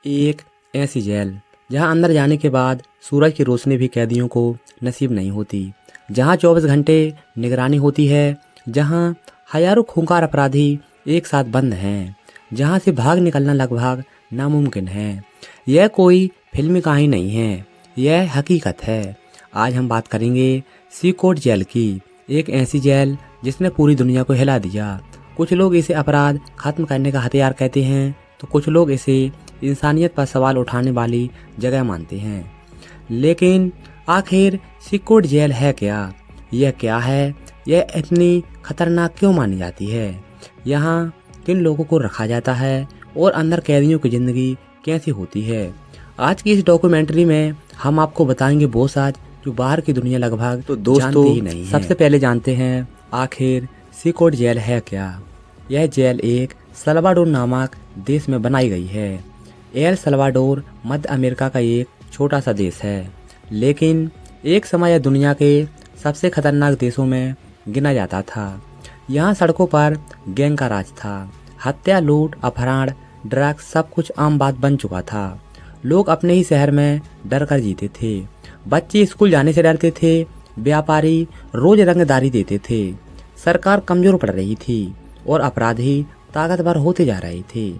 एक ऐसी जेल जहां अंदर जाने के बाद सूरज की रोशनी भी कैदियों को नसीब नहीं होती, जहां 24 घंटे निगरानी होती है, जहां हजारों खूंखार अपराधी एक साथ बंद हैं, जहां से भाग निकलना लगभग नामुमकिन है। यह कोई फिल्मी कहानी नहीं है, यह हकीकत है। आज हम बात करेंगे सीकोट जेल की, एक ऐसी जेल जिसने पूरी दुनिया को हिला दिया। कुछ लोग इसे अपराध खत्म करने का हथियार कहते हैं, तो कुछ लोग इसे इंसानियत पर सवाल उठाने वाली जगह मानते हैं। लेकिन आखिर सीकोट जेल है क्या? यह क्या है? यह इतनी खतरनाक क्यों मानी जाती है? यहाँ किन लोगों को रखा जाता है और अंदर कैदियों की जिंदगी कैसी होती है? आज की इस डॉक्यूमेंट्री में हम आपको बताएंगे वो सच जो बाहर की दुनिया लगभग जानती ही नहीं है। सबसे पहले जानते हैं आखिर सीकोट जेल है क्या। यह जेल एक सल्वाडोर नामक देश में बनाई गई है। एल सल्वाडोर मध्य अमेरिका का एक छोटा सा देश है, लेकिन एक समय यह दुनिया के सबसे खतरनाक देशों में गिना जाता था। यहाँ सड़कों पर गैंग का राज था। हत्या, लूट, अपहरण, ड्रग्स सब कुछ आम बात बन चुका था। लोग अपने ही शहर में डर कर जीते थे। बच्चे स्कूल जाने से डरते थे। व्यापारी रोज रंगदारी देते थे। सरकार कमजोर पड़ रही थी और अपराधी ताकतवर होते जा रहे थे।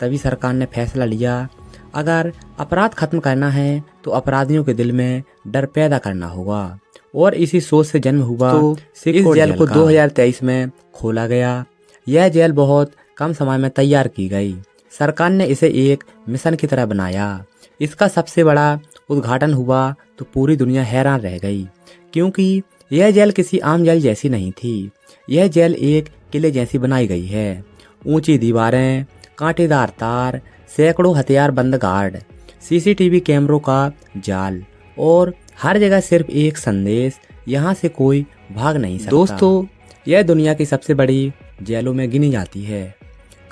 तभी सरकार ने फैसला लिया, अगर अपराध खत्म करना है तो अपराधियों के दिल में डर पैदा करना होगा। और इसी सोच से जन्म हुआ तो इस जेल को 2023 में खोला गया। यह जेल बहुत कम समय में तैयार की गई। सरकार ने इसे एक मिशन की तरह बनाया। इसका सबसे बड़ा उद्घाटन हुआ तो पूरी दुनिया हैरान रह गई, क्योंकि यह जेल किसी आम जेल जैसी नहीं थी। यह जेल एक किले जैसी बनाई गई है। ऊंची दीवारें, कांटेदार तार, सैकड़ों हथियार बंद गार्ड, सीसीटीवी कैमरों का जाल और हर जगह सिर्फ एक संदेश, यहाँ से कोई भाग नहीं सकता। दोस्तों, यह दुनिया की सबसे बड़ी जेलों में गिनी जाती है।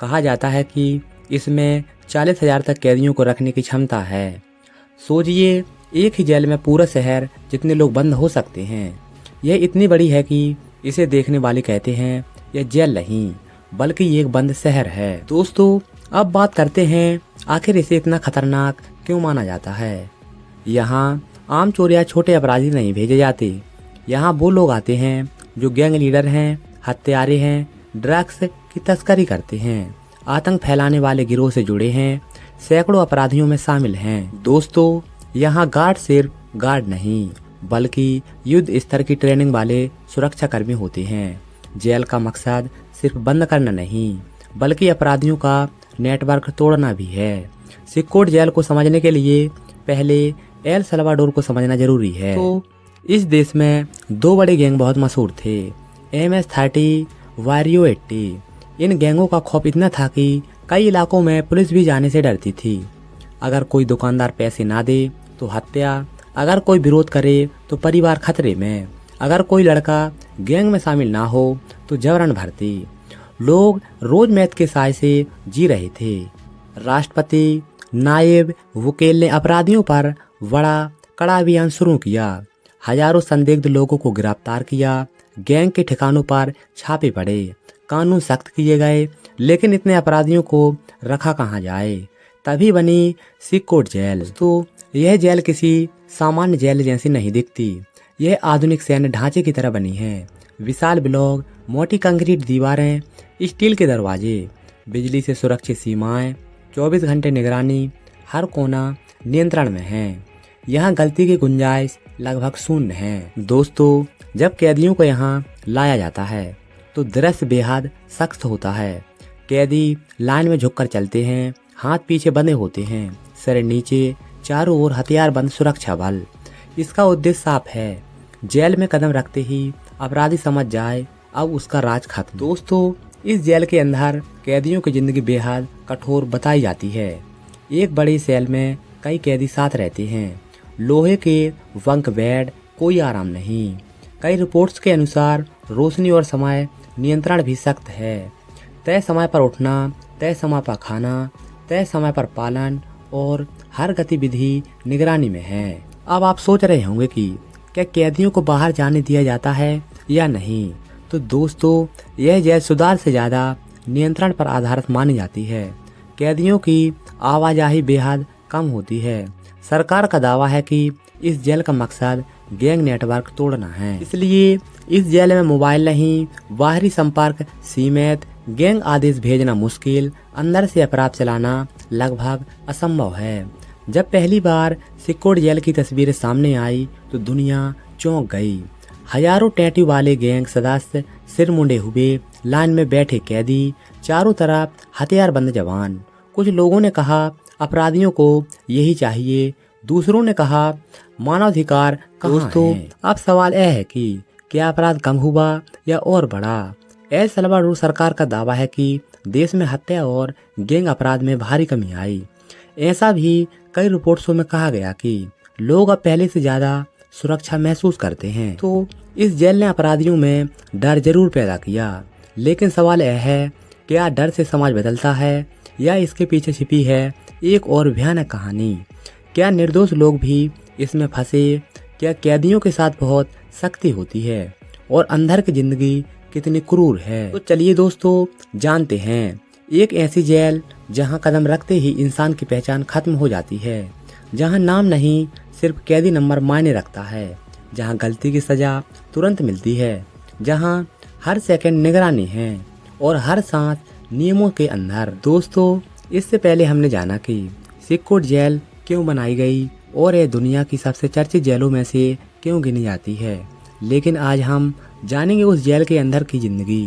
कहा जाता है कि इसमें 40,000 तक कैदियों को रखने की क्षमता है। सोचिए, एक ही जेल में पूरा शहर जितने लोग बंद हो सकते हैं। यह इतनी बड़ी है कि इसे देखने वाले कहते हैं यह जेल नहीं बल्कि एक बंद शहर है। दोस्तों, अब बात करते हैं आखिर इसे इतना खतरनाक क्यों माना जाता है। यहाँ आम चोर या छोटे अपराधी नहीं भेजे जाते। यहाँ वो लोग आते हैं जो गैंग लीडर हैं, हत्यारे हैं, ड्रग्स की तस्करी करते हैं, आतंक फैलाने वाले गिरोह से जुड़े हैं, सैकड़ों अपराधियों में शामिल हैं। दोस्तों, यहाँ गार्ड सिर्फ गार्ड नहीं बल्कि युद्ध स्तर की ट्रेनिंग वाले सुरक्षा कर्मी होते हैं। जेल का मकसद सिर्फ बंद करना नहीं बल्कि अपराधियों का नेटवर्क तोड़ना भी है। सीकोट जेल को समझने के लिए पहले एल सल्वाडोर को समझना जरूरी है। तो इस देश में दो बड़े गैंग बहुत मशहूर थे, MS-30, वारियो 80। इन गैंगों का खौफ इतना था कि कई इलाकों में पुलिस भी जाने से डरती थी। अगर कोई दुकानदार पैसे ना दे तो हत्या, अगर कोई विरोध करे तो परिवार खतरे में, अगर कोई लड़का गैंग में शामिल ना हो तो जबरन भर्ती। लोग रोज मैथ के साय से जी रहे थे। राष्ट्रपति, नायब, वकील ने अपराधियों पर बड़ा कड़ा अभियान शुरू किया। हजारों संदिग्ध लोगों को गिरफ्तार किया। गैंग के ठिकानों पर छापे पड़े, कानून सख्त किए गए। लेकिन इतने अपराधियों को रखा कहाँ जाए? तभी बनी सीकोट जेल। तो यह जेल किसी सामान्य जेल जैसी नहीं दिखती। यह आधुनिक सैन्य ढांचे की तरह बनी है। विशाल ब्लॉक, मोटी कंक्रीट दीवारें, स्टील के दरवाजे, बिजली से सुरक्षित सीमाएं, 24 घंटे निगरानी, हर कोना नियंत्रण में है। यहाँ गलती की गुंजाइश लगभग शून्य है। दोस्तों, जब कैदियों को यहाँ लाया जाता है तो दृश्य बेहद सख्त होता है। कैदी लाइन में झुककर चलते हैं, हाथ पीछे बंधे होते हैं, सिर नीचे, चारों ओर हथियार बंद सुरक्षा बल। इसका उद्देश्य साफ है, जेल में कदम रखते ही अपराधी समझ जाए अब उसका राज खत्म। दोस्तों, इस जेल के अंदर कैदियों की जिंदगी बेहद कठोर बताई जाती है। एक बड़ी सेल में कई कैदी साथ रहते हैं। लोहे के बंक बेड, कोई आराम नहीं। कई रिपोर्ट्स के अनुसार रोशनी और समय नियंत्रण भी सख्त है। तय समय पर उठना, तय समय पर खाना, तय समय पर पालन और हर गतिविधि निगरानी में है। अब आप सोच रहे होंगे कि क्या कैदियों को बाहर जाने दिया जाता है या नहीं? तो दोस्तों, यह जेल सुधार से ज्यादा नियंत्रण पर आधारित मानी जाती है। कैदियों की आवाजाही बेहद कम होती है। सरकार का दावा है कि इस जेल का मकसद गैंग नेटवर्क तोड़ना है, इसलिए इस जेल में मोबाइल नहीं, बाहरी संपर्क सीमित, गैंग आदेश भेजना मुश्किल, अंदर से अपराध चलाना लगभग असंभव है। जब पहली बार सिक्कोड जेल की तस्वीरें सामने आई तो दुनिया चौंक गई। हजारों टैटू वाले गैंग सदस्य, सिर मुंडे हुए, लाइन में बैठे कैदी, चारों तरफ हथियारबंद जवान। कुछ लोगों ने कहा अपराधियों को यही चाहिए, दूसरों ने कहा मानवाधिकार कहाँ है? अब सवाल यह है कि क्या अपराध कम हुआ या और बढ़ा? एल सल्वाडोर सरकार का दावा है कि देश में हत्या और गैंग अपराध में भारी कमी आई। ऐसा भी कई रिपोर्ट्सों में कहा गया कि लोग अब पहले से ज्यादा सुरक्षा महसूस करते हैं। तो इस जेल ने अपराधियों में डर जरूर पैदा किया, लेकिन सवाल यह है क्या डर से समाज बदलता है या इसके पीछे छिपी है एक और भयानक कहानी? क्या निर्दोष लोग भी इसमें फंसे? क्या कैदियों के साथ बहुत सख्ती होती है और अंदर की जिंदगी कितनी क्रूर है? तो चलिए दोस्तों जानते हैं एक ऐसी जेल जहां कदम रखते ही इंसान की पहचान खत्म हो जाती है, जहां नाम नहीं सिर्फ कैदी नंबर मायने रखता है, जहां गलती की सजा तुरंत मिलती है, जहां हर सेकंड निगरानी है और हर सांस नियमों के अंदर। दोस्तों इससे पहले हमने जाना कि सिक्कोड जेल क्यों बनाई गई और यह दुनिया की सबसे चर्चित जेलों में से क्यों गिनी जाती है, लेकिन आज हम जानेंगे उस जेल के अंदर की जिंदगी।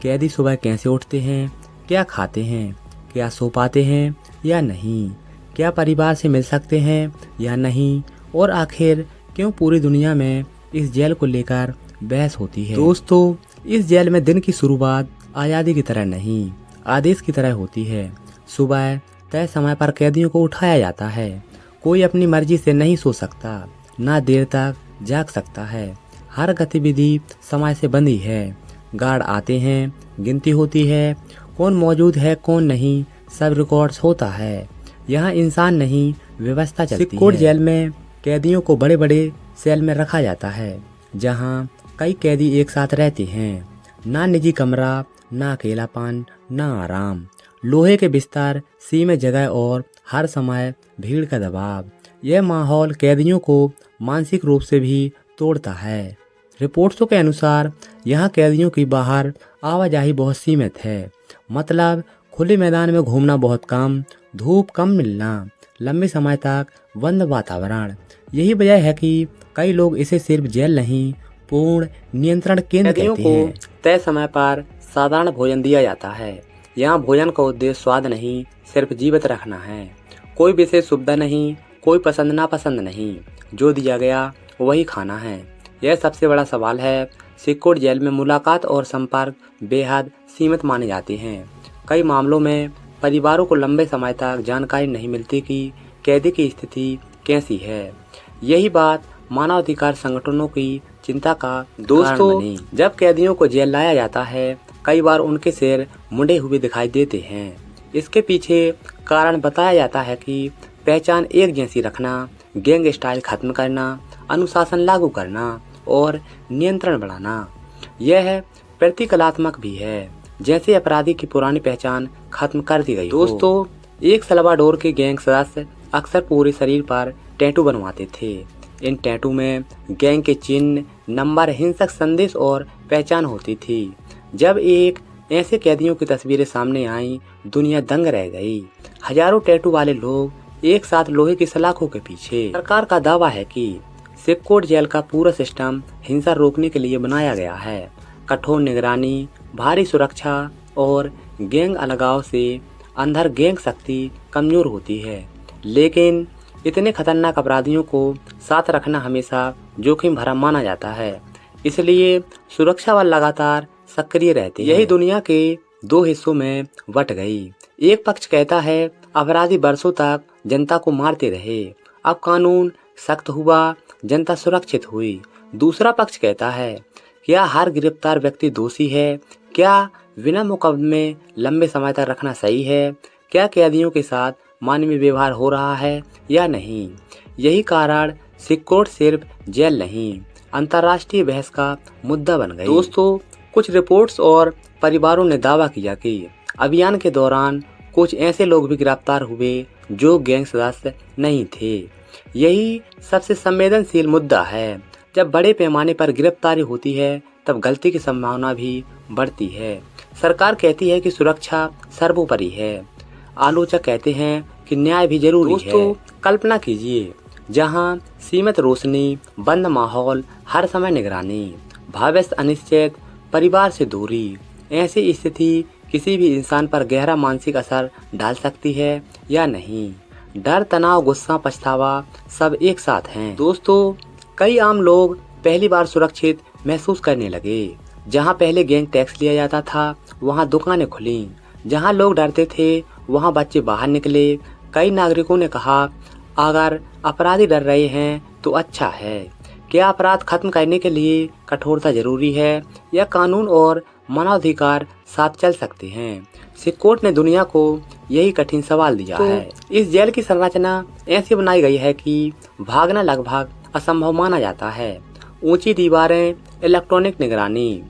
कैदी सुबह कैसे उठते हैं, क्या खाते हैं, क्या सो पाते हैं या नहीं, क्या परिवार से मिल सकते हैं या नहीं, और आखिर क्यों पूरी दुनिया में इस जेल को लेकर बहस होती है। दोस्तों इस जेल में दिन की शुरुआत आज़ादी की तरह नहीं, आदेश की तरह होती है। सुबह तय समय पर कैदियों को उठाया जाता है। कोई अपनी मर्जी से नहीं सो सकता, ना देर तक जाग सकता है। हर गतिविधि समय से बंधी है। गार्ड आते हैं, गिनती होती है, कौन मौजूद है कौन नहीं, सब रिकॉर्ड्स होता है। यहाँ इंसान नहीं व्यवस्था चलती है। सिक्कोड जेल में कैदियों को बड़े बड़े सेल में रखा जाता है, जहाँ कई कैदी एक साथ रहते हैं। ना निजी कमरा, ना अकेलापन, ना आराम। लोहे के बिस्तर, सीमित जगह और हर समय भीड़ का दबाव। यह माहौल कैदियों को मानसिक रूप से भी तोड़ता है। रिपोर्ट्सों के अनुसार यहाँ कैदियों की बाहर आवाजाही बहुत सीमित है, मतलब खुले मैदान में घूमना बहुत कम, धूप कम मिलना, लंबे समय तक बंद वातावरण। यही वजह है कि कई लोग इसे सिर्फ जेल नहीं पूर्ण नियंत्रण केंद्र कहते हैं। तय समय पर साधारण भोजन दिया जाता है। यहाँ भोजन का उद्देश्य स्वाद नहीं, सिर्फ जीवित रखना है। कोई विशेष सुविधा नहीं, कोई पसंद नापसंद नहीं, जो दिया गया वही खाना है। यह सबसे बड़ा सवाल है। सिक्कोड जेल में मुलाकात और संपर्क बेहद सीमित माने जाते हैं। कई मामलों में परिवारों को लंबे समय तक जानकारी नहीं मिलती कि कैदी की स्थिति कैसी है। यही बात मानवाधिकार संगठनों की चिंता का दोस्तों बनी। जब कैदियों को जेल लाया जाता है, कई बार उनके सिर मुंडे हुए दिखाई देते हैं। इसके पीछे कारण बताया जाता है कि पहचान एक जैसी रखना, गैंग स्टाइल खत्म करना, अनुशासन लागू करना और नियंत्रण बढ़ाना। यह प्रतिकलात्मक भी है, जैसे अपराधी की पुरानी पहचान खत्म कर दी गई। दोस्तों एक सल्वाडोर के गैंग सदस्य अक्सर पूरे शरीर पर टैटू बनवाते थे। इन टैटू में गैंग के चिन्ह, नंबर, हिंसक संदेश और पहचान होती थी। जब एक ऐसे कैदियों की तस्वीरें सामने आईं, दुनिया दंग रह गई। हजारों टैटू वाले लोग एक साथ लोहे की सलाखों के पीछे। सरकार का दावा है कि सिक्कोड जेल का पूरा सिस्टम हिंसा रोकने के लिए बनाया गया है। कठोर निगरानी, भारी सुरक्षा और गैंग अलगाव से अंदर गैंग शक्ति कमजोर होती है। लेकिन इतने खतरनाक अपराधियों को साथ रखना हमेशा जोखिम भरा माना जाता है, इसलिए सुरक्षा बल लगातार सक्रिय रहते हैं। यही दुनिया के दो हिस्सों में बट गई। एक पक्ष कहता है अपराधी बरसों तक जनता को मारते रहे, अब कानून सख्त हुआ, जनता सुरक्षित हुई। दूसरा पक्ष कहता है क्या हर गिरफ्तार व्यक्ति दोषी है, क्या बिना मुकदमे लंबे समय तक रखना सही है, क्या कैदियों के साथ मानवीय व्यवहार हो रहा है या नहीं। यही कारण सिक्कोड सिर्फ जेल नहीं, अंतर्राष्ट्रीय बहस का मुद्दा बन गई। दोस्तों कुछ रिपोर्ट्स और परिवारों ने दावा किया कि अभियान के दौरान कुछ ऐसे लोग भी गिरफ्तार हुए जो गैंग सदस्य नहीं थे। यही सबसे संवेदनशील मुद्दा है। जब बड़े पैमाने पर गिरफ्तारी होती है तब गलती की संभावना भी बढ़ती है। सरकार कहती है कि सुरक्षा सर्वोपरि है। आलोचक कहते हैं कि न्याय भी जरूरी है। कल्पना कीजिए, जहां सीमित रोशनी, बंद माहौल, हर समय निगरानी, भविष्य अनिश्चित, परिवार से दूरी। ऐसी स्थिति किसी भी इंसान पर गहरा मानसिक असर डाल सकती है या नहीं। डर, तनाव, गुस्सा, पछतावा सब एक साथ हैं। दोस्तों, कई आम लोग पहली बार सुरक्षित महसूस करने लगे। जहां पहले गैंग टैक्स लिया जाता था वहां दुकानें खुली। जहां लोग डरते थे वहां बच्चे बाहर निकले। कई नागरिकों ने कहा, अगर अपराधी डर रहे हैं तो अच्छा है। क्या अपराध खत्म करने के लिए कठोरता जरूरी है या कानून और मानवाधिकार साथ चल सकते हैं? सिक्कोट ने दुनिया को यही कठिन सवाल दिया है। इस जेल की संरचना ऐसी बनाई गई है कि भागना लगभग असंभव माना जाता है। ऊंची दीवारें, इलेक्ट्रॉनिक निगरानी,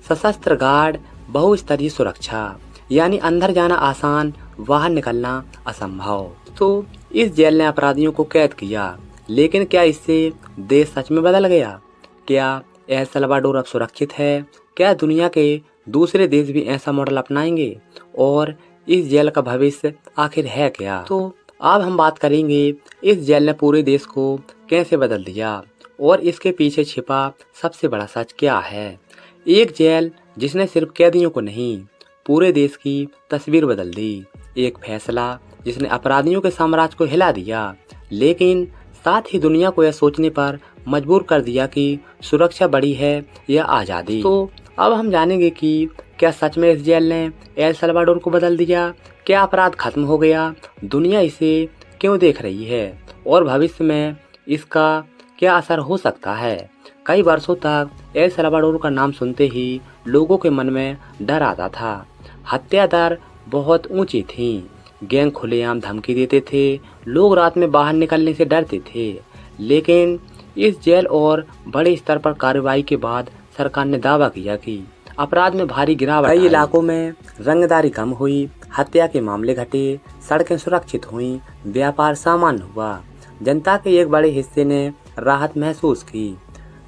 सशस्त्र गार्ड, बहुस्तरीय सुरक्षा, यानी अंदर जाना आसान, बाहर निकलना असंभव। तो इस जेल ने अपराधियों को कैद किया, लेकिन क्या इससे देश सच में बदल गया? क्या एल सल्वाडोर अब सुरक्षित है? क्या दुनिया के दूसरे देश भी ऐसा मॉडल अपनाएंगे? और इस जेल का भविष्य आखिर है क्या? तो अब हम बात करेंगे इस जेल ने पूरे देश को कैसे बदल दिया और इसके पीछे छिपा सबसे बड़ा सच क्या है। एक जेल जिसने सिर्फ कैदियों को नहीं, पूरे देश की तस्वीर बदल दी। एक फैसला जिसने अपराधियों के साम्राज्य को हिला दिया, लेकिन साथ ही दुनिया को यह सोचने पर मजबूर कर दिया कि सुरक्षा बड़ी है या आज़ादी। तो अब हम जानेंगे कि क्या सच में इस जेल ने एल सल्वाडोर को बदल दिया? क्या अपराध खत्म हो गया? दुनिया इसे क्यों देख रही है और भविष्य में इसका क्या असर हो सकता है? कई वर्षों तक एल सल्वाडोर का नाम सुनते ही लोगों के मन में डर आता था। हत्या दर बहुत ऊंची थी, गैंग खुलेआम धमकी देते थे, लोग रात में बाहर निकलने से डरते थे। लेकिन इस जेल और बड़े स्तर पर कार्रवाई के बाद सरकार ने दावा किया कि अपराध में भारी गिरावट आई। कई इलाकों में रंगदारी कम हुई, हत्या के मामले घटे, सड़कें सुरक्षित हुईं, व्यापार सामान्य हुआ। जनता के एक बड़े हिस्से ने राहत महसूस की।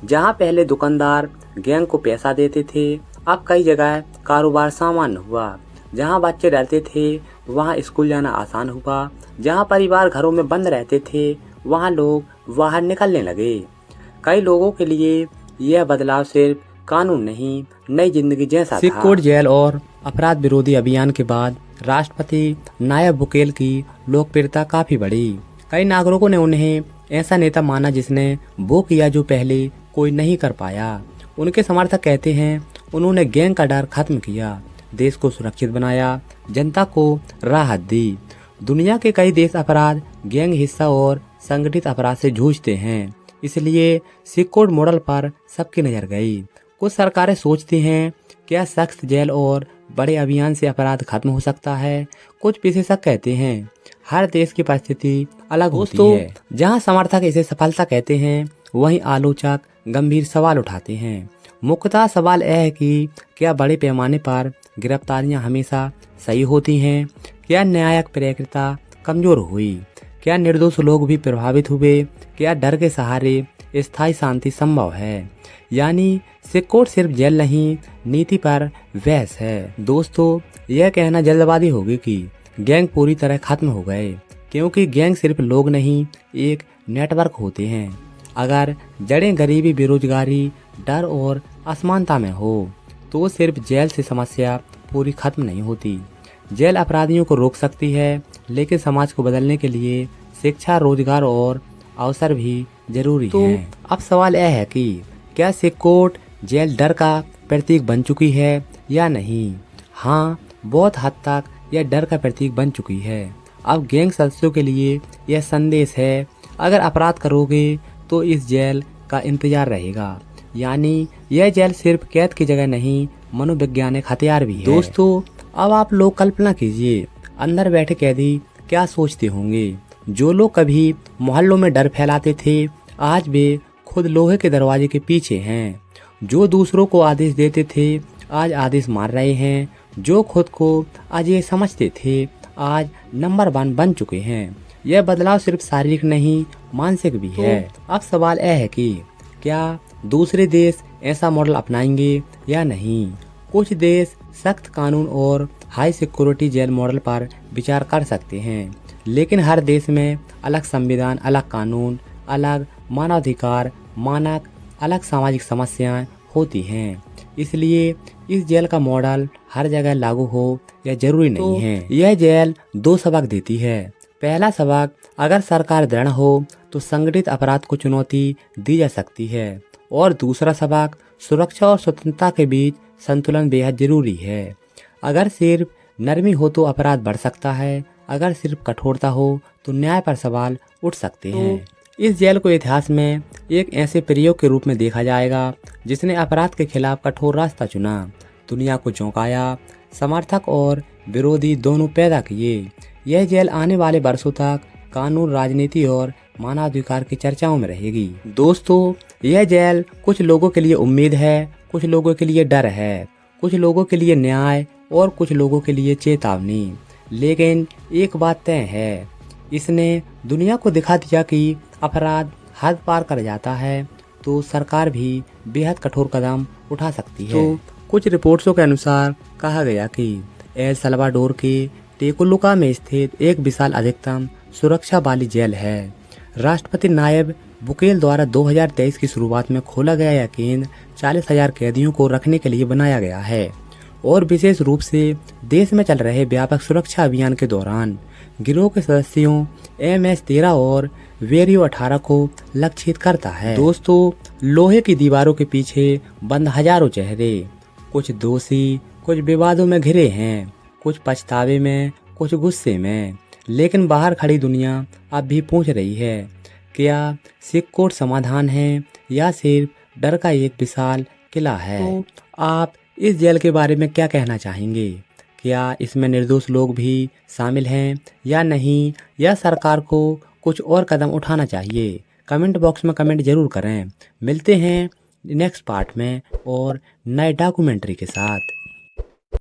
जहां पहले दुकानदार गैंग को पैसा देते थे, अब कई जगह कारोबार सामान्य हुआ। जहां बच्चे डरते थे वहां स्कूल जाना आसान हुआ। जहां परिवार घरों में बंद रहते थे वहां लोग बाहर निकलने लगे। कई लोगों के लिए यह बदलाव सिर्फ कानून नहीं, नई जिंदगी जैसा था। सिक्कोट जेल और अपराध विरोधी अभियान के बाद राष्ट्रपति नायब बुकेल की लोकप्रियता काफी बढ़ी। कई नागरिकों ने उन्हें ऐसा नेता माना जिसने वो किया जो पहले कोई नहीं कर पाया। उनके समर्थक कहते हैं उन्होंने गैंग का डर खत्म किया, देश को सुरक्षित बनाया, जनता को राहत दी। दुनिया के कई देश अपराध, गैंग हिंसा और संगठित अपराध से जूझते हैं, इसलिए सिक्कोट मॉडल पर सबकी नजर गई। कुछ सरकारें सोचती हैं क्या सख्त जेल और बड़े अभियान से अपराध खत्म हो सकता है? कुछ विशेषज्ञ कहते हैं हर देश की परिस्थिति अलग होती है। जहां समर्थक इसे सफलता कहते हैं, वहीं आलोचक गंभीर सवाल उठाते हैं। मुख्यतः सवाल यह है कि क्या बड़े पैमाने पर गिरफ्तारियां हमेशा सही होती हैं? क्या न्यायिक प्रक्रिया कमजोर हुई? क्या निर्दोष लोग भी प्रभावित हुए? क्या डर के सहारे स्थायी शांति संभव है? यानी सिक्कोट सिर्फ जेल नहीं, नीति पर बहस है। दोस्तों, यह कहना जल्दबाजी होगी कि गैंग पूरी तरह खत्म हो गए, क्योंकि गैंग सिर्फ लोग नहीं, एक नेटवर्क होते हैं। अगर जड़ें गरीबी, बेरोजगारी, डर और असमानता में हो तो सिर्फ जेल से समस्या पूरी खत्म नहीं होती। जेल अपराधियों को रोक सकती है, लेकिन समाज को बदलने के लिए शिक्षा, रोजगार और अवसर भी जरूरी हैं। अब सवाल यह है कि क्या सिक्कोट जेल डर का प्रतीक बन चुकी है या नहीं? हाँ, बहुत हद तक यह डर का प्रतीक बन चुकी है। अब गैंग सदस्यों के लिए यह संदेश है, अगर अपराध करोगे तो इस जेल का इंतजार रहेगा। यानी यह जेल सिर्फ कैद की जगह नहीं, मनोवैज्ञानिक हथियार भी है। दोस्तों, अब आप लोग कल्पना कीजिए, अंदर बैठे कैदी क्या सोचते होंगे। जो लोग कभी मोहल्लों में डर फैलाते थे, आज वे खुद लोहे के दरवाजे के पीछे हैं। जो दूसरों को आदेश देते थे, आज आदेश मार रहे हैं। जो खुद को अजय समझते थे, आज नंबर 1 बन चुके हैं। यह बदलाव सिर्फ शारीरिक नहीं, मानसिक भी है। अब सवाल यह है कि क्या दूसरे देश ऐसा मॉडल अपनाएंगे या नहीं। कुछ देश सख्त कानून और हाई सिक्योरिटी जेल मॉडल पर विचार कर सकते हैं, लेकिन हर देश में अलग संविधान, अलग कानून, अलग मानवाधिकार मानक, अलग सामाजिक समस्याएं होती हैं। इसलिए इस जेल का मॉडल हर जगह लागू हो यह जरूरी नहीं है। यह जेल 2 सबक देती है। पहला सबक, अगर सरकार दृढ़ हो तो संगठित अपराध को चुनौती दी जा सकती है। और दूसरा सबक, सुरक्षा और स्वतंत्रता के बीच संतुलन बेहद जरूरी है। अगर सिर्फ नरमी हो तो अपराध बढ़ सकता है, अगर सिर्फ कठोरता हो तो न्याय पर सवाल उठ सकते हैं। इस जेल को इतिहास में एक ऐसे प्रयोग के रूप में देखा जाएगा जिसने अपराध के खिलाफ कठोर रास्ता चुना, दुनिया को चौंकाया, समर्थक और विरोधी दोनों पैदा किए। यह जेल आने वाले वर्षों तक कानून, राजनीति और मानवाधिकार की चर्चाओं में रहेगी। दोस्तों, यह जेल कुछ लोगों के लिए उम्मीद है, कुछ लोगों के लिए डर है, कुछ लोगों के लिए न्याय और कुछ लोगों के लिए चेतावनी। लेकिन एक बात तय है, इसने दुनिया को दिखा दिया कि अपराध हद पार कर जाता है तो सरकार भी बेहद कठोर कदम उठा सकती है। तो कुछ रिपोर्ट्सों के अनुसार कहा गया कि एल सल्वाडोर के टेकोलुका में स्थित एक विशाल अधिकतम सुरक्षा वाली जेल है। राष्ट्रपति नायब बुकेल द्वारा 2023 की शुरुआत में खोला गया यह केंद्र 40,000 कैदियों को रखने के लिए बनाया गया है और विशेष रूप से देश में चल रहे व्यापक सुरक्षा अभियान के दौरान गिरोह के सदस्यों MS-13 और वेरियो 18 को लक्षित करता है। दोस्तों, लोहे की दीवारों के पीछे बंद हजारों चेहरे, कुछ दोषी, कुछ विवादों में घिरे हैं, कुछ पछतावे में, कुछ गुस्से में, लेकिन बाहर खड़ी दुनिया अब भी पूछ रही है, क्या सिक्कोट समाधान है या सिर्फ डर का एक विशाल किला है। तो आप इस जेल के बारे में क्या कहना चाहेंगे? क्या इसमें निर्दोष लोग भी शामिल हैं या नहीं, या सरकार को कुछ और कदम उठाना चाहिए? कमेंट बॉक्स में कमेंट जरूर करें। मिलते हैं नेक्स्ट पार्ट में और नए डॉक्यूमेंट्री के साथ।